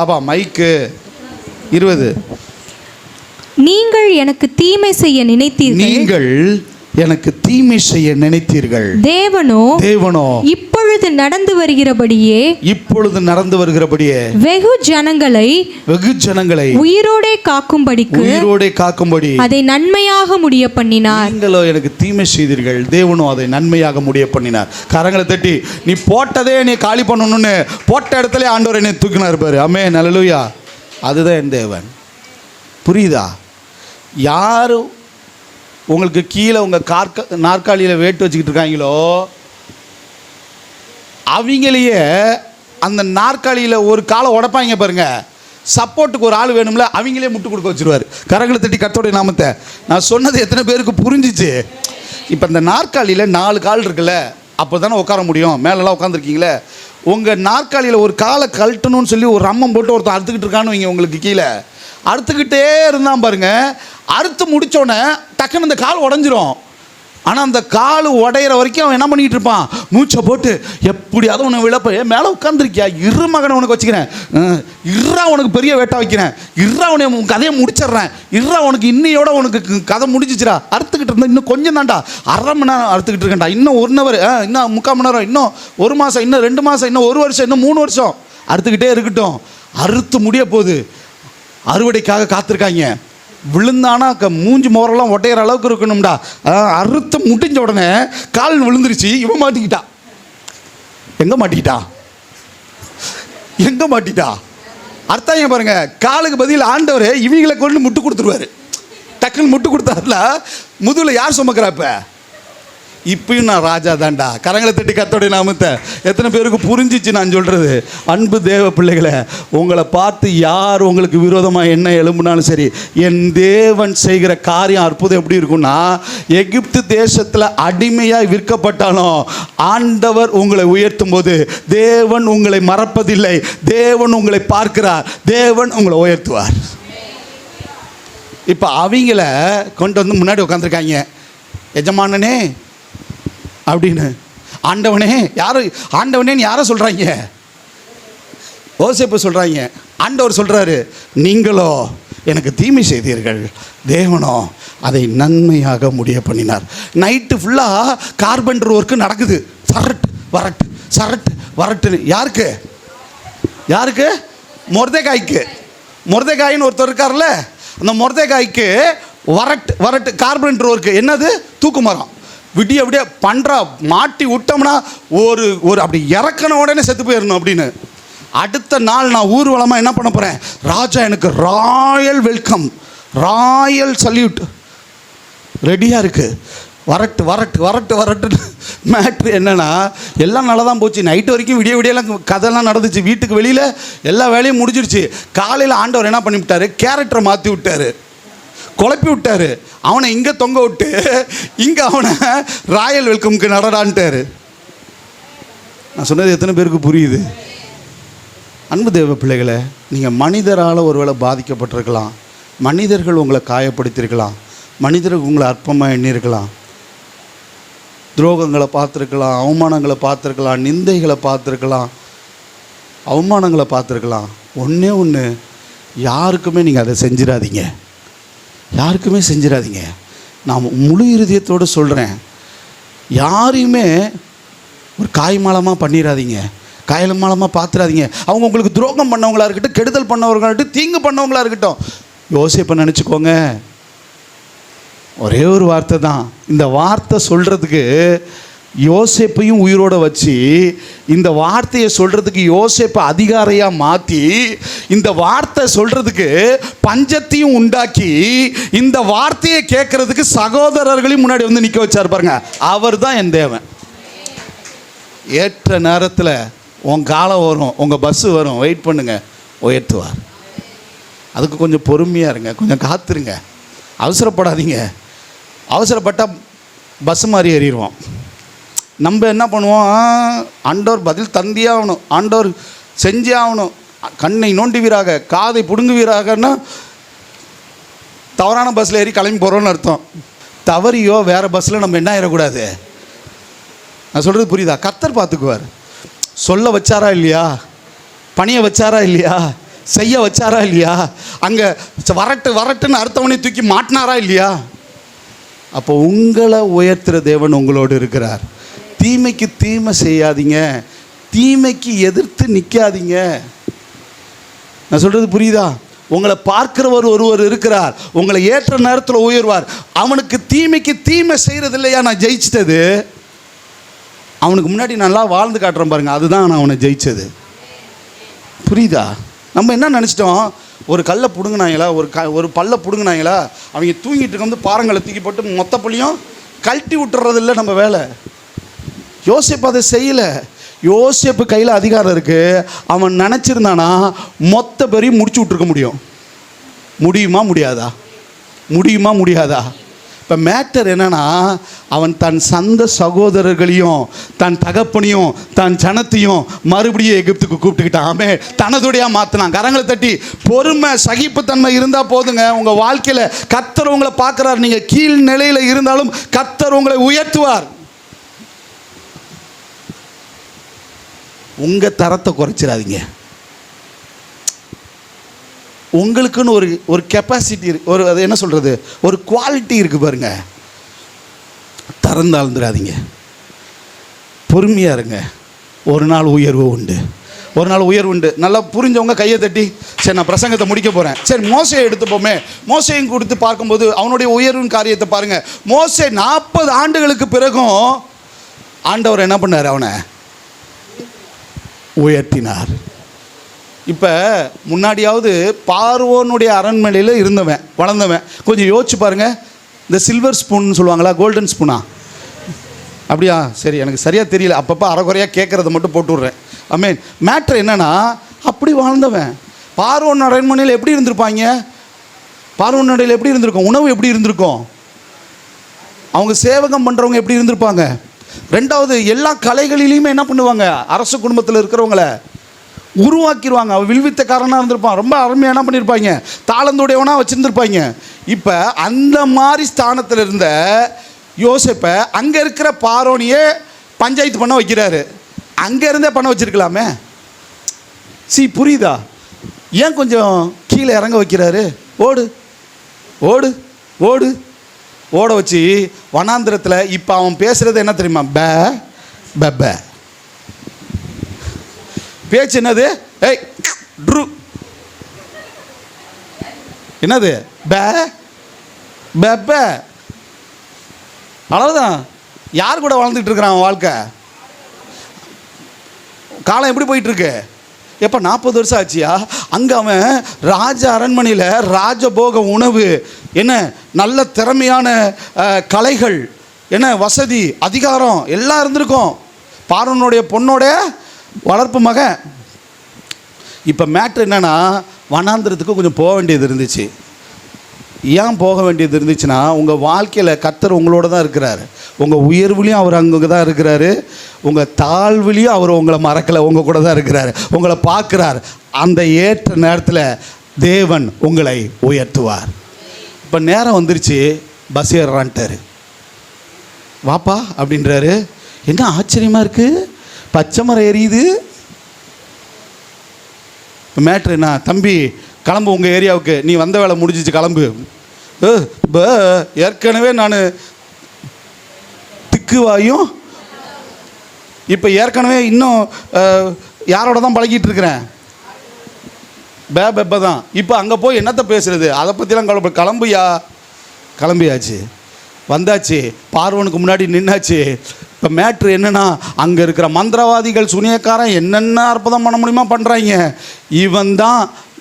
அப்பா, மைக்கு 20. நீங்கள் எனக்கு தீமை செய்ய நினைத்தீர்கள். நீங்கள் எனக்கு தீமை செய்ய நினைத்தீர்கள். தேவனோ இப்பொழுது நடந்து வருகிறபடியே வெகு ஜனங்களை உயிரோடே காக்கும்படி அதை நன்மையாக முடிய பண்ணினார். நீங்களோ எனக்கு தீமை செய்தீர்கள், தேவனோ அதை நன்மையாக முடிய பண்ணினார். கரங்களை தட்டி, நீ போட்டதே நீ காலி பண்ணணும்னு போட்ட இடத்துல ஆண்டவர் என்னை தூக்கினார் பாரு. ஆமென், ஹல்லேலூயா. அதுதான் என் தேவன். புரியுதா? யாரும் உங்களுக்கு கீழே உங்கள் நாற்காலியில் வேட்டு வச்சுக்கிட்டு இருக்காங்களோ, அவங்களையே அந்த நாற்காலியில் ஒரு காலை உடைப்பாங்க பாருங்க, சப்போர்ட்டுக்கு ஒரு ஆள் வேணும்ல, அவங்களே முட்டு கொடுக்க வச்சுருவார். கரங்களை தட்டி கர்த்தருடைய நாமத்தை. நான் சொன்னது எத்தனை பேருக்கு புரிஞ்சிச்சு? இப்போ இந்த நாற்காலியில் 4 கால் இருக்குல்ல, அப்போ தானே உட்கார முடியும். மேலெல்லாம் உட்காந்துருக்கீங்களே, உங்கள் நாற்காலியில் ஒரு காலை கழட்டணும்னு சொல்லி ஒரு ரம்மம் போட்டு ஒருத்தன் அறுத்துக்கிட்டு இருக்கான்னு வைங்க. உங்களுக்கு கீழே அறுத்துக்கிட்டே இருந்தான் பாருங்க. அறுத்து முடித்தோடனே டக்குன்னு இந்த கால் உடஞ்சிரும். ஆனால் அந்த கால் உடையிற வரைக்கும் அவன் என்ன பண்ணிகிட்டு இருப்பான், மூச்சை போட்டு எப்படியாவது உன்னை விழப்ப மேலே உட்காந்துருக்கியா, இரு மகனை உனக்கு வச்சுக்கிறேன், இருறா உனக்கு பெரிய வேட்டா வைக்கிறேன், இருறா உன்னை கதையை முடிச்சிடுறேன், இருறா உனக்கு இன்னையோட உனக்கு கதை முடிஞ்சிச்சுரா, அறுத்துக்கிட்டு இருந்தேன், இன்னும் கொஞ்சம் தான்டா, அரை மணி நேரம் அறுத்துக்கிட்டு இருக்கேன்டா, இன்னும் 1 hour, இன்னும் 3/4 மணி நேரம், இன்னும் 1 மாதம், இன்னும் 2 மாதம், இன்னும் 1 வருஷம், இன்னும் 3 வருஷம் அறுத்துக்கிட்டே இருக்கட்டும். அறுத்து முடிய போகுது, அறுவடைக்காக காத்திருக்காங்க. விழுந்தானா மூஞ்சி மோரெல்லாம் ஒட்டையிற அளவுக்கு இருக்கணும்டா. அறுத்து முடிஞ்ச உடனே கால் விழுந்துருச்சு, இவன் மாட்டிக்கிட்டா. எங்கே மாட்டிக்கிட்டா அர்த்தம் பாருங்க. காலுக்கு பதில் ஆண்டவர் இவங்களை கொண்டு முட்டு கொடுத்துருவாரு. டக்குன்னு முட்டு கொடுத்தாருல முதுகில் யார் சுமக்கிறப்ப? இப்பயும் நான் ராஜா தான்டா. கரங்களை தட்டி கர்த்தருடைய நாமத்தை. எத்தனை பேருக்கு புரிஞ்சிச்சு நான் சொல்கிறது? அன்பு தேவ பிள்ளைகளை, உங்களை பார்த்து யார் உங்களுக்கு விரோதமாக என்ன எழும்புனாலும் சரி, என் தேவன் செய்கிற காரியம் அற்புதம் எப்படி இருக்கும்னா, எகிப்து தேசத்தில் அடிமையாக விற்கப்பட்டாலும் ஆண்டவர் உங்களை உயர்த்தும் போது தேவன் உங்களை மறப்பதில்லை. தேவன் உங்களை பார்க்கிறார், தேவன் உங்களை உயர்த்துவார். இப்போ அவங்கள கொண்டு வந்து முன்னாடி உட்காந்துருக்காங்க. எஜமானனே அப்படின்னு, ஆண்டவனே யாரும், ஆண்டவனேன்னு யாரை சொல்கிறாங்க? யோசேப்பு சொல்கிறாங்க. ஆண்டவர் சொல்கிறாரு, நீங்களோ எனக்கு தீமை செய்தீர்கள், தேவனோ அதை நன்மையாக முடிய பண்ணினார். நைட்டு ஃபுல்லாக கார்பெண்டர் ஒர்க்கு நடக்குது. சரட்டு வரட்டு சரட்டு வரட்டுன்னு. யாருக்கு? மொர்தெகாயின்னு ஒருத்தர் இருக்கார்ல, அந்த மொர்தெகாய்க்கு வரட்டு கார்பெண்டர் ஒர்க்கு. என்னது? தூக்கு மரம். விடிய பண்ணுறா, மாட்டி விட்டோம்னா ஒரு அப்படி இறக்கின உடனே செத்து போயிடணும் அப்படின்னு. அடுத்த நாள் நான் ஊர்வலமாக என்ன பண்ண போகிறேன், ராஜா எனக்கு ராயல் வெல்கம், ராயல் சல்யூட் ரெடியாக இருக்குது. வரட்டு மேட்ரு என்னென்னா, எல்லாம் நல்லா தான் போச்சு. நைட்டு வரைக்கும் விடியெல்லாம் கதையெல்லாம் நடந்துச்சு. வீட்டுக்கு வெளியில் எல்லா வேலையும் முடிஞ்சிருச்சு. காலையில் ஆண்டவர் என்ன பண்ணிவிட்டார், கேரக்டரை மாற்றி விட்டார், குழப்பி விட்டார். அவனை இங்கே தொங்க விட்டு இங்கே அவனை ராயல் வெல்கம்க்கு நடடான்ட்டார். நான் சொன்னது எத்தனை பேருக்கு புரியுது? அன்பு தேவ பிள்ளைகளை, நீங்கள் மனிதரால் ஒருவேளை பாதிக்கப்பட்டிருக்கலாம், மனிதர்கள் உங்களை காயப்படுத்தியிருக்கலாம், மனிதர்கள் உங்களை அற்பமாக எண்ணியிருக்கலாம், துரோகங்களை பார்த்துருக்கலாம், அவமானங்களை பார்த்துருக்கலாம், நிந்தைகளை பார்த்துருக்கலாம், அவமானங்களை பார்த்துருக்கலாம். ஒன்று யாருக்குமே நீங்கள் அதை செஞ்சிடாதீங்க. நான் முழு இருதயத்தோடு சொல்கிறேன், யாரையுமே ஒரு காய்மாலமாக பண்ணிடாதீங்க, காயமாலமாக பார்த்துடாதீங்க. அவங்க உங்களுக்கு துரோகம் பண்ணவங்களா இருக்கட்டும், கெடுதல் பண்ணவர்களாக இருக்கட்டும், தீங்கு பண்ணவங்களா இருக்கட்டும், யோசிப்பை நினச்சிக்கோங்க. ஒரே ஒரு வார்த்தை தான். இந்த வார்த்தை சொல்கிறதுக்கு யோசேப்பையும் உயிரோடு வச்சு, இந்த வார்த்தையை சொல்கிறதுக்கு யோசேப்பை அதிகாரியாக மாற்றி, இந்த வார்த்தை சொல்கிறதுக்கு பஞ்சத்தையும் உண்டாக்கி, இந்த வார்த்தையை கேட்குறதுக்கு சகோதரர்களையும் முன்னாடி வந்து நிற்க வச்சார் பாருங்க. அவர் தான் என் தேவன். ஏற்ற நேரத்தில் உன் காலம் வரும், உங்கள் பஸ்ஸு வரும், வெயிட் பண்ணுங்க, உயர்த்துவார். அதுக்கு கொஞ்சம் பொறுமையாக இருங்க, கொஞ்சம் காத்துருங்க, அவசரப்படாதீங்க. அவசரப்பட்டால் பஸ்ஸு மாதிரி ஏறிடுவோம். நம்ம என்ன பண்ணுவோம், ஆண்டவர் பதில் தந்தியே ஆகணும், ஆண்டவர் செஞ்சே ஆகணும், கண்ணை நோண்டுவீராக, காதை பிடுங்குவீராகன்னா தவறான பஸ்ஸில் ஏறி கிளம்பி போகிறோன்னு அர்த்தம். தவறியோ வேறு பஸ்ஸில் நம்ம என்ன ஆயிடக்கூடாது. நான் சொல்கிறது புரியுதா? கர்த்தர் பார்த்துக்குவார். சொல்ல வச்சாரா இல்லையா, பணிய வச்சாரா இல்லையா, செய்ய வச்சாரா இல்லையா, அங்கே வரட்டுன்னு அர்த்தவனை தூக்கி மாட்டினாரா இல்லையா. அப்போ உங்களை உயர்த்துகிற தேவன் உங்களோடு இருக்கிறார். தீமைக்கு தீமை செய்யாதீங்க, தீமைக்கு எதிர்த்து நிற்காதீங்க. நான் சொல்கிறது புரியுதா? உங்களை பார்க்கிறவர் ஒருவர் இருக்கிறார், உங்களை ஏற்ற நேரத்தில் உயர்வார். அவனுக்கு தீமைக்கு தீமை செய்கிறது இல்லையா நான் ஜெயிச்சிட்டது, அவனுக்கு முன்னாடி நல்லா வாழ்ந்து காட்டுறேன் பாருங்க, அதுதான் நான் அவனை ஜெயிச்சது. புரியுதா? நம்ம என்ன நினச்சிட்டோம், ஒரு கல்லை பிடுங்கினாங்களா, ஒரு பல்லை பிடுங்கினாங்களா, அவங்க தூங்கிட்டு வந்து பாறங்களை தூக்கி போட்டு மொத்த பள்ளியும் கழட்டி விட்டுறது இல்லை நம்ம வேலை. யோசேப்பு அதை செய்யலை. யோசேப்பு கையில் அதிகாரம் இருக்குது. அவன் நினச்சிருந்தானா மொத்த பேரையும் முடிச்சு விட்ருக்க முடியும். முடியுமா முடியாதா? இப்போ மேட்டர் என்னன்னா, அவன் தன் சொந்த சகோதரர்களையும் தன் தகப்பனையும் தன் ஜனத்தையும் மறுபடியும் எகிப்துக்கு கூப்பிட்டுக்கிட்டான். ஆமே, தனதுடைய மாற்றினான். கரங்களை தட்டி பொறுமை சகிப்புத்தன்மை இருந்தால் போதுங்க. உங்கள் வாழ்க்கையில் கர்த்தர் உங்களை பார்க்குறார். நீங்கள் கீழ் நிலையில் இருந்தாலும் கர்த்தர் உங்களை உயர்த்துவார். உங்கள் தரத்தை குறைச்சிடாதீங்க. உங்களுக்குன்னு ஒரு கெப்பாசிட்டி ஒரு அது என்ன சொல்கிறது, ஒரு குவாலிட்டி இருக்குது பாருங்க. திறந்தாழ்ந்துடாதீங்க, பொறுமையாக இருங்க. ஒரு நாள் உயர்வு உண்டு, ஒரு நாள் உயர்வு உண்டு. நல்லா புரிஞ்சவங்க கையை தட்டி. சரி, நான் பிரசங்கத்தை முடிக்க போகிறேன். சரி, மோசையை எடுத்துப்போமே. மோசையும் கொடுத்து பார்க்கும்போது அவனுடைய உயர்வின் காரியத்தை பாருங்கள். மோசே 40 ஆண்டுகளுக்கு பிறகும் ஆண்டவர் என்ன பண்ணார்? அவனை உயர்த்தினார். இப்போ முன்னாடியாவது பார்வோனுடைய அரண்மனையில் இருந்தவன், வளர்ந்தவன். கொஞ்சம் யோசிச்சு பாருங்கள். இந்த சில்வர் ஸ்பூன் சொல்லுவாங்களா, கோல்டன் ஸ்பூனா? அப்படியா? சரி, எனக்கு சரியாக தெரியல. அப்பப்போ அரைக்குறையாக கேட்குறத மட்டும் போட்டு விட்றேன். ஐ மீன் மேட்ரு என்னென்னா, அப்படி வாழ்ந்தவன். பார்வோன் அரண்மனையில் எப்படி இருந்திருப்பாங்க? பார்வோன் நடையில் எப்படி இருந்திருக்கும்? உணவு எப்படி இருந்திருக்கும்? அவங்க சேவகம் பண்ணுறவங்க எப்படி இருந்திருப்பாங்க? ரெண்டாவது, எல்லா கலைகளிலையுமே என்ன பண்ணுவாங்க? அரசு குடும்பத்தில் இருக்கிறவங்கள உருவாக்கிடுவாங்க. அவன் வில்வித்தக்காரனாக இருந்திருப்பான். ரொம்ப அருமையாக என்ன பண்ணியிருப்பாங்க? தாளந்துடையவனாக வச்சுருந்துருப்பாங்க. இப்போ அந்த மாதிரி ஸ்தானத்தில் இருந்த யோசேப்பை அங்கே இருக்கிற பார்வோனியே பஞ்சாயத்து பண்ண வைக்கிறாரு. அங்கே இருந்தே பண்ண வச்சிருக்கலாமே. புரியுதா? ஏன் கொஞ்சம் கீழே இறங்க வைக்கிறாரு? ஓடு ஓடு ஓடு ஓட வச்சு வனாந்திரத்தில். இப்போ அவன் பேசுகிறது என்ன தெரியுமா? பே பேச்சு என்னது? ஏய் ட்ரு என்னது? பே அவ்வளோதான். யார் கூட வாழ்ந்துட்டு இருக்கிறான் அவன் வாழ்க்கை? காலம் எப்படி போயிட்டுருக்கு? எப்போ 40 வருஷம் ஆச்சியா? அங்கே அவன் ராஜ அரண்மனையில் ராஜபோக உணவு, என்ன நல்ல திறமையான கலைகள், என்ன வசதி அதிகாரம் எல்லாம் இருந்திருக்கும். பார்வனுடைய பொண்ணோட வளர்ப்பு மகன். இப்போ மேட்ரு என்னென்னா, வனாந்திரத்துக்கு கொஞ்சம் போக வேண்டியது இருந்துச்சு. ஏன் போக வேண்டியது இருந்துச்சுன்னா, உங்கள் வாழ்க்கையில் கர்த்தர் உங்களோட தான் இருக்கிறாரு. உங்கள் உயர்வுலையும் அவர் அங்கே தான் இருக்கிறாரு, உங்கள் தாழ்வுலையும் அவர் உங்களை மறக்கலை, உங்கள் கூட தான் இருக்கிறாரு, உங்களை பார்க்குறார். அந்த ஏற்ற நேரத்தில் தேவன் உங்களை உயர்த்துவார். இப்போ நேரம் வந்துருச்சு, பஸ் ஏறான்ட்டார். வாப்பா அப்படின்றாரு. என்ன ஆச்சரியமாக இருக்குது, பச்சை மரம் எரியுது. மேட்ரு என்ன? தம்பி கிளம்பு உங்கள் ஏரியாவுக்கு, நீ வந்த வேலை முடிஞ்சிச்சு, கிளம்பு. ஏற்கனவே நான் திக்குவாயும் இப்போ ஏற்கனவே இன்னும் யாரோட தான் பழகிட்டு இருக்கிறேன், பெப்ப தான். இப்போ அங்கே போய் என்னத்தை பேசுறது? அதை பற்றிலாம் கிளம்புயா. கிளம்பியாச்சு, வந்தாச்சு, பார்வனுக்கு முன்னாடி நின்னாச்சு. இப்போ மேட்ரு என்னென்னா, அங்கே இருக்கிற மந்திரவாதிகள் சுனியக்காரன் என்னென்ன அற்புதம் பண்ண முடியுமா பண்ணுறாங்க. இவன் தான்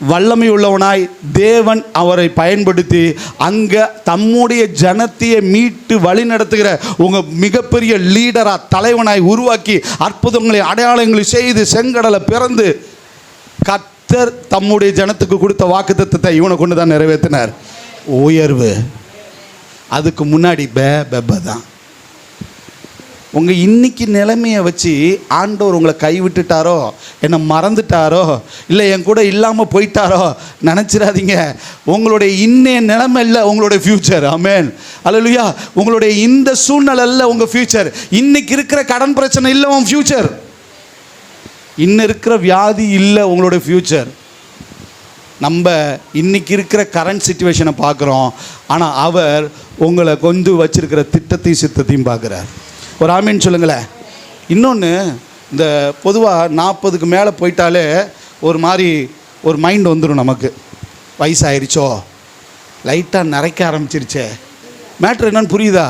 வல்லமை உள்ளவனாய் தேவன் அவரை பயன்படுத்தி அங்கே தம்முடைய ஜனத்தையை மீட்டு வழி நடத்துகிற உங்கள் மிகப்பெரிய லீடராக தலைவனாய் உருவாக்கி அற்புதங்களை அடையாளங்களை செய்து செங்கடலை பிறந்து கர்த்தர் தம்முடைய ஜனத்துக்கு கொடுத்த வாக்குத்தத்தத்தை இவனை கொண்டு தான் நிறைவேற்றினார். உயர்வு. அதுக்கு முன்னாடி பெப்ப தான். உங்கள் இன்னைக்கு நிலைமையை வச்சு ஆண்டவர் உங்களை கைவிட்டுட்டாரோ, என்னை மறந்துட்டாரோ, இல்லை என் கூட இல்லாமல் போயிட்டாரோ நினச்சிடாதீங்க. உங்களுடைய இன்னைய நிலைமை இல்லை உங்களுடைய ஃப்யூச்சர். ஆமென், அல்லேலூயா. உங்களுடைய இந்த சூழ்நிலை இல்லை உங்கள் ஃப்யூச்சர். இன்னைக்கு இருக்கிற கடன் பிரச்சனை இல்லை உன் ஃப்யூச்சர். இன்னும் இருக்கிற வியாதி இல்லை உங்களுடைய ஃப்யூச்சர். நம்ம இன்னைக்கு இருக்கிற கரண்ட் சிச்சுவேஷனை பார்க்குறோம், ஆனால் அவர் உங்களை கொண்டு வச்சிருக்கிற திட்டத்தையும் சித்தத்தையும் பார்க்குறார். ஒரு ஆமீன் சொல்லுங்களேன். இன்னொன்று, இந்த பொதுவாக 40க்கு மேலே போயிட்டாலே ஒரு மாதிரி ஒரு மைண்ட் வந்துடும் நமக்கு. வயசாயிருச்சோ, லைட்டாக நிறைக்க ஆரம்பிச்சிருச்சே. மேட்ரு என்னன்னு புரியுதா?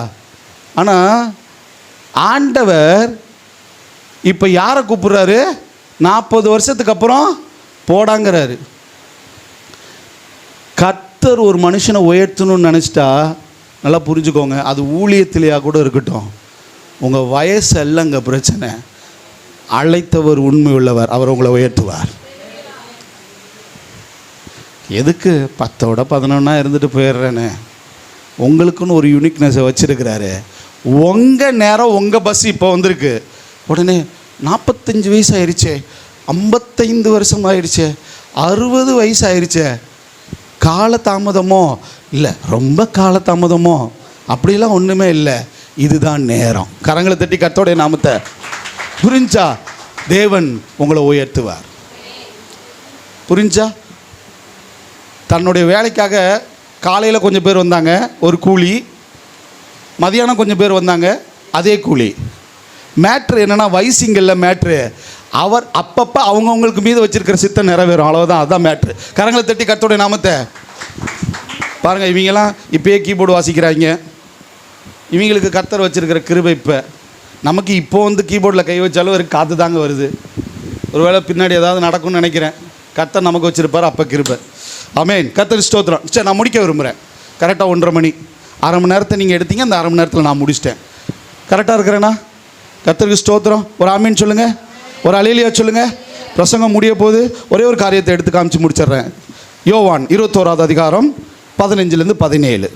ஆனால் ஆண்டவர் இப்போ யாரை கூப்பிட்றாரு? 40 வருஷத்துக்கு அப்புறம் போடாங்கிறாரு. கர்த்தர் ஒரு மனுஷனை உயர்த்தணும்னு நினச்சிட்டா நல்லா புரிஞ்சுக்கோங்க, அது ஊழியத்திலேயா கூட இருக்கட்டும், உங்கள் வயசு இல்லைங்க பிரச்சனை. அழைத்தவர் உண்மை உள்ளவர், அவர் உங்களை உயர்த்துவார். எதுக்கு 10ஓட 11 இருந்துட்டு போயிடுறேன்னு? உங்களுக்குன்னு ஒரு யூனிக்னஸை வச்சுருக்கிறாரு. உங்கள் நேரம் உங்கள் பஸ் இப்போ வந்திருக்கு. உடனே 45 வயசு ஆயிடுச்சே, 55 வருஷம் ஆயிடுச்சே, 60 வயசு ஆயிடுச்சே, காலதாமதமோ இல்லை, ரொம்ப காலதாமதமோ அப்படிலாம் ஒன்றுமே இல்லை. இதுதான் நேரம். கரங்களை தட்டி கர்த்தருடைய நாமத்தை புரிஞ்சா தேவன் உங்களை உயர்த்துவார். புரிஞ்சா? தன்னுடைய வேலைக்காக காலையில் கொஞ்சம் பேர் வந்தாங்க, ஒரு கூலி. மதியானம் கொஞ்சம் பேர் வந்தாங்க, அதே கூலி. மேட்ரு என்னென்னா வயசுங்களில் மேட்ரு அவர் அப்பப்போ அவங்கவுங்களுக்கு மீது வச்சுருக்கிற சித்தம் நிறைவேறும், அவ்வளோதான். அதுதான் மேட்ரு. கரங்களை தட்டி கர்த்தருடைய நாமத்தை பாருங்கள். இவங்கெல்லாம் இப்போயே கீபோர்டு வாசிக்கிறாங்க. இவங்களுக்கு கர்த்தர் வச்சுருக்கிற கிருபை. இப்போ நமக்கு இப்போ வந்து கீபோர்டில் கை வச்சாலும் ஒரு காற்று தாங்க வருது. ஒருவேளை பின்னாடி ஏதாவது நடக்கும்னு நினைக்கிறேன். கர்த்தர் நமக்கு வச்சுருப்பார் அப்போ கிருபை. ஆமென். கர்த்தர் ஸ்தோத்திரம். சரி, நான் முடிக்க விரும்புகிறேன். கரெக்டாக 1:30 மணி, அரை மணி நேரத்தை நீங்கள் எடுத்தீங்க, அந்த அரை மணி நேரத்தில் நான் முடிச்சிட்டேன். கரெக்டாக இருக்கிறேன்னா? கர்த்தருக்கு ஸ்தோத்திரம். ஒரு ஆமீன் சொல்லுங்கள், ஒரு அல்லேலூயா சொல்லுங்கள். பிரசங்கம் முடிய போது ஒரே ஒரு காரியத்தை எடுத்து காமிச்சு முடிச்சிடுறேன். யோவான் 21வது அதிகாரம் 15-17.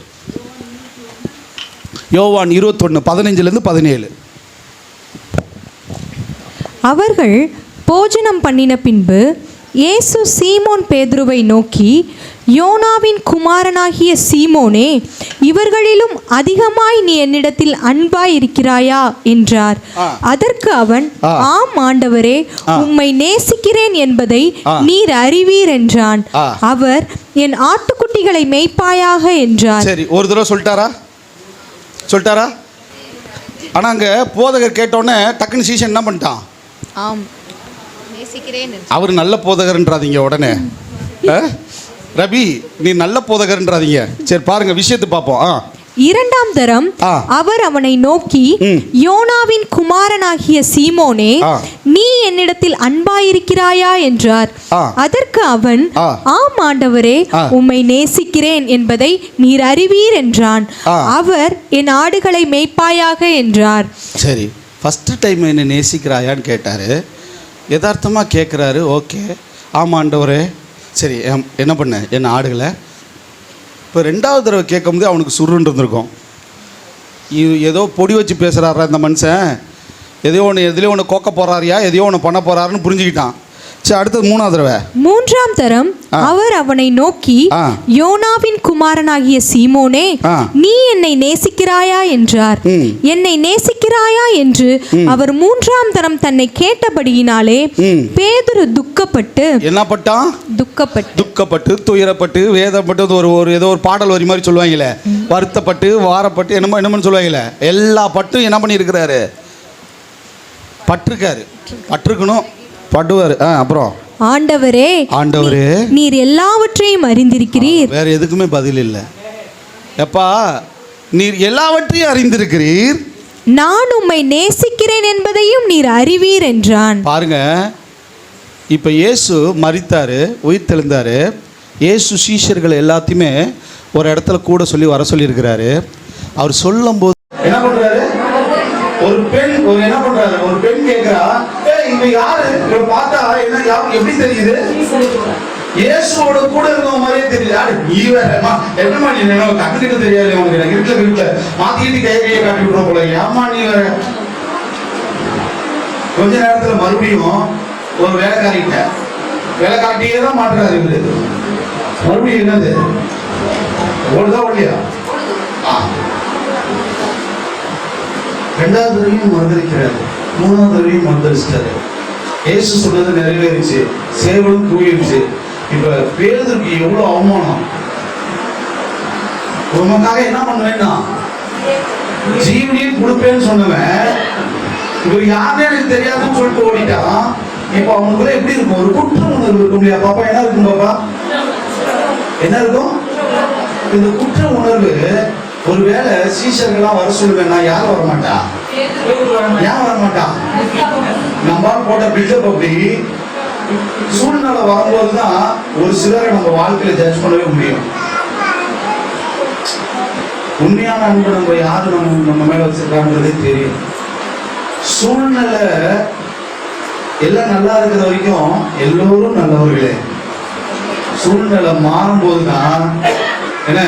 யோவான் 21 15-17. அவர்கள் போஜனம் பண்ணின பின்பு இயேசு சீமோன் பேதுருவை நோக்கி, யோனாவின் குமாரனாகிய சீமோனே, இவர்களிலும் அதிகமாய் நீ என்னிடத்தில் அன்பாய் இருக்கிறாயா என்றார். அதற்கு அவன், ஆம் ஆண்டவரே, உம்மை நேசிக்கிறேன் என்பதை நீர் அறிவீர் என்றான். அவர், என் ஆட்டுக்குட்டிகளை மேய்ப்பாயாக என்றார். சரி, ஒரு தடவை சொல்லிட்டாரா? ஆனால் அங்கே போதகர் கேட்டோன்னே டக்குன்னு சீசன் என்ன பண்ணிட்டான்? ஆம், அவர் நல்ல போதகர்ன்றாதீங்க உடனே. ரபி, நீ நல்ல போதகர்ன்றாதீங்க. சரி, பாருங்க விஷயத்தை பார்ப்போம். இரண்டாம் தரம் அவர் அவனை நோக்கி, யோனாவின் குமாரனாகிய சீமோனே, நீ என்னிடத்தில் அன்பாயிருக்கிறாயா என்றார். அதற்கு அவன், ஆம் ஆண்டவரே, உம்மை நேசிக்கிறேன் என்பதை நீர் அறிவீர் என்றான். அவர், என் ஆடுகளை மேய்ப்பாயாக என்றார். சரி, ஃபர்ஸ்ட் டைம் என்ன நேசிக்கிறாயான்னு கேட்டார். யதார்த்தமாக கேட்குறாரு. ஓகே, ஆமாம் ஆண்டவரே. சரி, என்ன பண்ண என் ஆடுகளை. இப்போ 2வது தடவை கேட்கும்போது அவனுக்கு சுருன்னு இருந்திருக்கும். ஏதோ பொடி வச்சு பேசுகிறாரா இந்த மனுஷன், எதுலேயோ ஒன்று கோக்க போகிறாரியா, எதையோ ஒன்று பண்ண போகிறாருன்னு புரிஞ்சுக்கிட்டான். சரி, அடுத்தது 3வது தடவை. 3ஆம் தரம் அவர் அவனை நோக்கி, யோனாவின் குமாரனாகிய சீமோனே, நீ என்னை நேசிக்கிறாயா என்றார். என்னை நேசிக்கிறாயா என்று அவர் 3ஆம் தரம் தன்னை கேட்டபடியினாலே பேதுரு துக்கப்பட்டு, என்ன பட்டான்? துக்கப்பட்டு துயரப்பட்டு வேதப்பட்டு, ஒரு ஏதோ ஒரு பாடல் வரி மாதிரி சொல்லுவாங்களே, வருத்தப்பட்டு வாரப்பட்டு என்னமோன்னு சொல்லுவாங்களே, எல்லா பட்டும் என்ன பண்ணியிருக்கிறாரு? பட்டிருக்கணும், படுவார். அப்புறம், ஆண்டவரே, நீர் எல்லாவற்றையும் அறிந்திருக்கிறீர். வேற எதுக்குமே பதில் இல்லை. எப்பா, நீர் எல்லாவற்றையும் அறிந்திருக்கிறீர், நான் உம்மை நேசிக்கிறேன் என்பதையும் நீர் அறிவீர் என்றான். பாருங்க, இப்போ இயேசு மரித்தாரு, உயிர் தெழுந்தாரு. இயேசு சீஷர்கள் எல்லாத்தையுமே ஒரு இடத்துல கூட சொல்லி வர சொல்லியிருக்கிறாரு. அவர் சொல்லும் போது என்ன பண்றாரு? ஒரு பெண் கேட்கிறா, இவ யாரு? இவ பார்த்தா என்ன எப்படி தெரியுது? இயேசுவோட கூட இருந்த மாதிரியே தெரியல. நீ வேறமா என்னமா, நீ கண்ணுக்கிட்ட தெரியாது உனக்கு, இருட்டுல மாத்திக்கிட்டு கையை காட்டி விடுற போல. ஏமா நீ வேற? கொஞ்ச நேரத்துல மறுபடியும் ஒரு வேலை காட்டியே தான் மாட்டுறாரு இவரு. மறுபடியும் என்னது? ஓடுதா ஓடலையா? 2வது தடவையும் மறுதளிக்கிறாரு, 3வது தடவையும் மறுதளிச்சிட்டாரு. இயேசு சொன்னது நிறைவேறிச்சு, சேவலும் தூயிடுச்சு. இப்ப பேதுருக்கு எவ்வளவு அவமானம். உனக்காக என்ன பண்ணுவேன்னா ஜீவனையும் கொடுப்பேன்னு சொன்னவன் இவர் யாருன்னு எனக்கு தெரியாதுன்னு சொல்லிட்டு ஓடிட்டான். இப்ப அவனுக்குள்ள எப்படி இருக்கும்? ஒரு குற்ற உணர்வு இருக்கும் இல்லையா பாப்பா? என்ன இருக்கும் பாப்பா? என்ன இருக்கும்? இந்த குற்ற உணர்வு ஒருவேளை சீஷர்கள்லாம் வர சொல்லுவேன், நான் யாரும் வரமாட்டா? ஏன் வரமாட்டான்? நம்ம போட்ட பில்டப் அப்படி. சூழ்நிலை வரும்போதுதான் ஒரு சிலரை நம்ம வாழ்க்கையில ஜட்ஜ் பண்ணவே முடியும். உண்மையான அன்பு நம்ம யாரு நம்ம மேல வச்சிருக்காங்கிறதே தெரியும். சூழ்நிலை எல்லாம் நல்லா இருக்கிற வரைக்கும் எல்லோரும் நல்லவர்களே. சூழ்நிலை மாறும்போதுதான் என்ன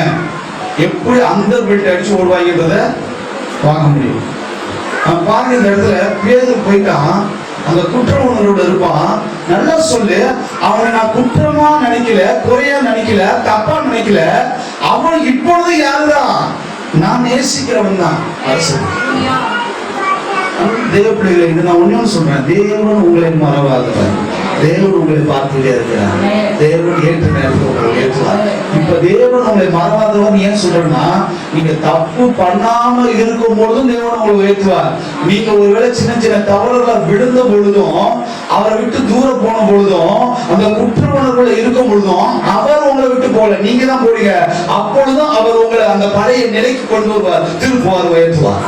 எப்படி அந்த பெல்ட் அடிச்சு ஓடுவாங்கன்றத பார்க்க முடியும். பாருங்க, இந்த இடத்துல பேதுரு போயிட்டான், அந்த குற்ற உணர்வோட இருப்பான். நல்லா சொல்லு, அவனை நான் குற்றமா நினைக்கல, குறையா நினைக்கல, தப்பா நினைக்கல. அவன் இப்பொழுது யாருதான்? நான் நேசிக்கிறவன் தான். அரசு தேவ பிள்ளைகளை, இது நான் ஒண்ணு சொல்றேன், தேவன் உங்களை மறவாதவர். தேவன் உங்களை பார்த்துட்டே இருக்கிறார். தேவன் ஏற்ற நேரத்தில் உங்களை ஏற்றுவார். இப்ப தேவன் உங்களை மறவாதவர் ஏன் சொல்றேன்னா, நீங்க தப்பு பண்ணாம இருக்கும் பொழுதும் தேவன் உங்களை உயர்த்துவார். நீங்க ஒருவேளை சின்ன சின்ன தவறுகளை விழுந்த பொழுதும், அவரை விட்டு தூரம் போன பொழுதும், அந்த குற்ற உணர்வுல இருக்கும் பொழுதும் அவர் உங்களை விட்டு போல, நீங்க தான் போறீங்க. அப்பொழுதும் அவர் உங்களை அந்த பழைய நிலைக்கு கொண்டு வருவார், திருப்புவார், உயர்த்துவார்.